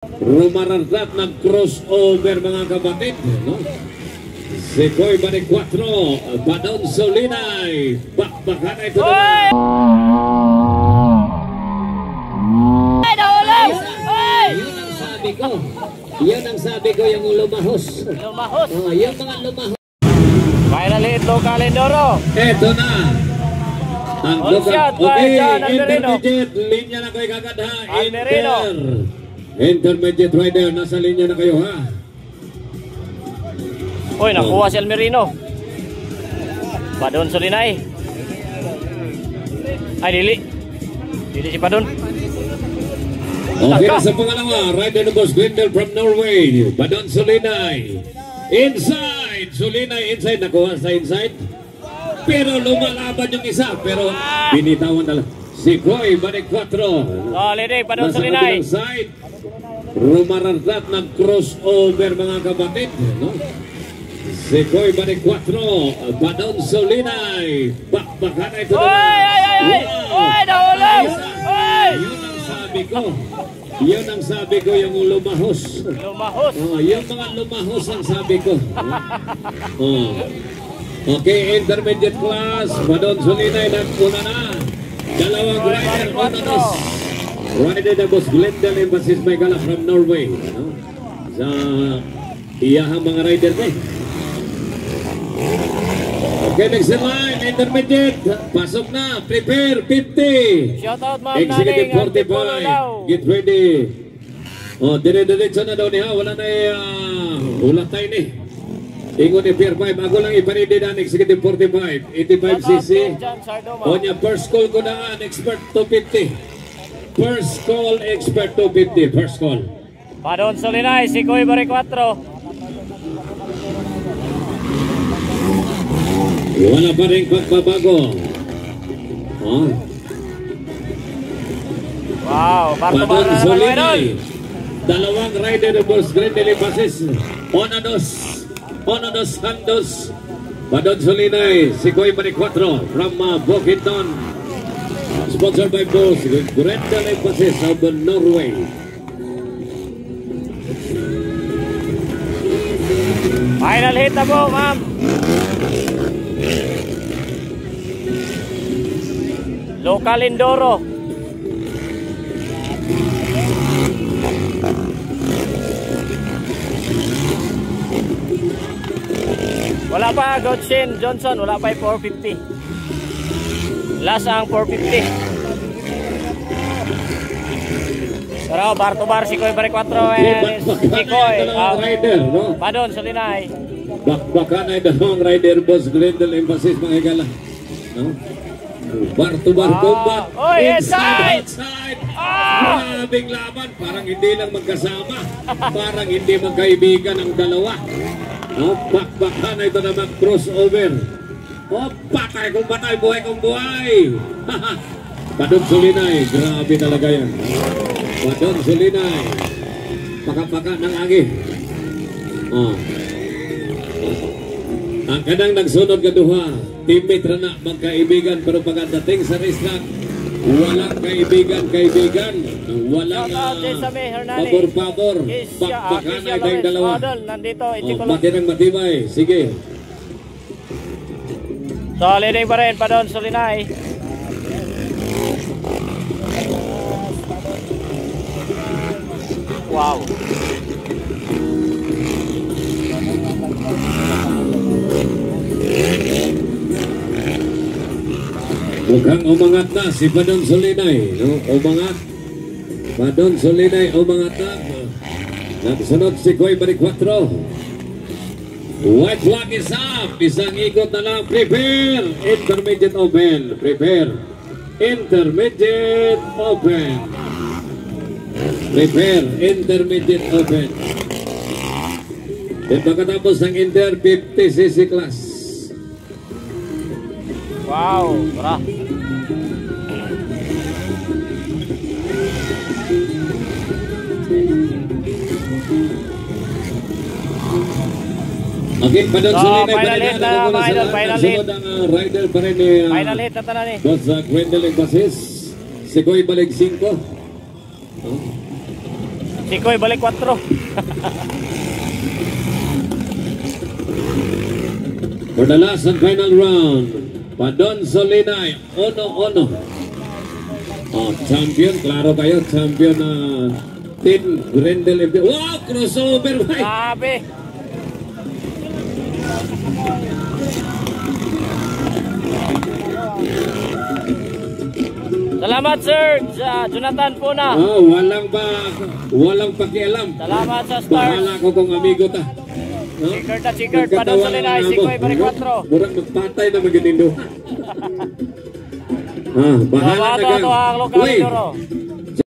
Rumarardat ng crossover mga kapatid, no? Sekoy balik 4, Badon Solinay, bakbakan na ito naman. Yun ang sabi ko. Yun ang sabi ko, yung lumahos. Lumahos. Oh, yung mga lumahos. Finally, local Indoro. Eto na. Ang local. Okay, intermediate. Linya na kayo kagad ha. Intermediate rider. Nasa linya na kayo ha. Uy, nakuha si Almerino. Badon Solinay. Ay, Dili. Dili si Badon. Okay, sa pangalawa, rider number Grindel from Norway, Badon Solinay. Inside, Solinay inside, nakuha sa inside. Pero lumalaban yung isa, pero binitawan na lang. Si Koy, balik 4. Solid, Badon Solinay. Side, rumarardat ng crossover mga kapatid, no? Si Koy, balik 4, Badon Solinay. Bakbakan na ito naman. Uy, nahulog! Uy! Yun ang sabi ko. Yun ang sabi ko, yung lumahos. Lumahos. Oh, yung mga lumahos ang sabi ko. Oh. Okay, intermediate class. Badon Solinay, nagpuna na. Dalawang rider, onanos. Rider na boss Glendale Emphasis Maygala from Norway. No? Sa iyahang mga rider ko. Okay, next in line, intermediate. Pasok na, prepare, 50. Shout out, Ma'am Executive Naning. 45. Get ready. Oh, dire-diretso na daw niya. Wala na ulat tayo ni. Ingon ni Pier 5. Ako lang iparidi na Executive 45. 85cc. O niya, first call ko na expert 250. First call, expert 250. First call. Badon Solinay, si Koy bari 4. Wala pa rin pagbabago. Oh. Wow, Badon Solinay. Dalawang rider ng Boss Grindel Emphasis. Onados Santos. Badon Solinay. Si Koy bari 4 from Bukidnon. Sponsored by Boss Grindel Emphasis of Norway. Final hit na po, ma'am. Local Indoro. Wala pa Godshin Johnson, wala pa 450. Last ang 450. Pero bar to bar si Koy bari 4 si Koy. Badon Solinay. Bakbakan ay dalawang rider Boss Grindel Emphasis mga higala. No? Bar to bar combat. Oh, inside! Grabing laban. Parang hindi lang magkasama. Parang hindi magkaibigan ang dalawa. No? Bakbakan na ito naman crossover. Oh, patay kung patay, buhay kung buhay. Badon Solinay. Grabe talaga yan. Badon Solinay. Paka-paka ng agi. Oh. Ang kanang nagsunod kaduha, teammate ra na magkaibigan, pero pagdating sa racetrack, walang kaibigan, walang pabor-pabor, bakbakan na tayong dalawa. Pati ng matibay, sige. Solid pa rin, Badon Solinay. Wow. Mukhang umangat na si Badon Solinay, no? Umangat. Badon Solinay umangat na. Nagsunod si Koy balik 4. White flag is up. Isang ikot na lang. Prepare. Intermediate open. Prepare. Intermediate open. Prepare. Intermediate open. At pagkatapos ng Inter 50cc class. Wow, murah. Okay, Badon Solinay. Final hit na, final hit. Sunod ang rider pa rin ni Final hit na tanan eh. Boss Grindel Emphasis. Si Koy balik 5. Sikoy balik 4. For the last and final round, Padon Solinay, Ono. Oh, champion, klaro kayo, champion na Team Grendel FB. Wow, crossover, Mike! Grabe. Salamat sir sa Jonathan Puna. Oh, walang pakialam. Salamat sa stars. Bahala ko kung amigo ta. No? Chikert, Padon Solinay, Sikoy balik 4. Murang magpatay na maginindo. Bahala na Bato ang lokal Wait, Doro.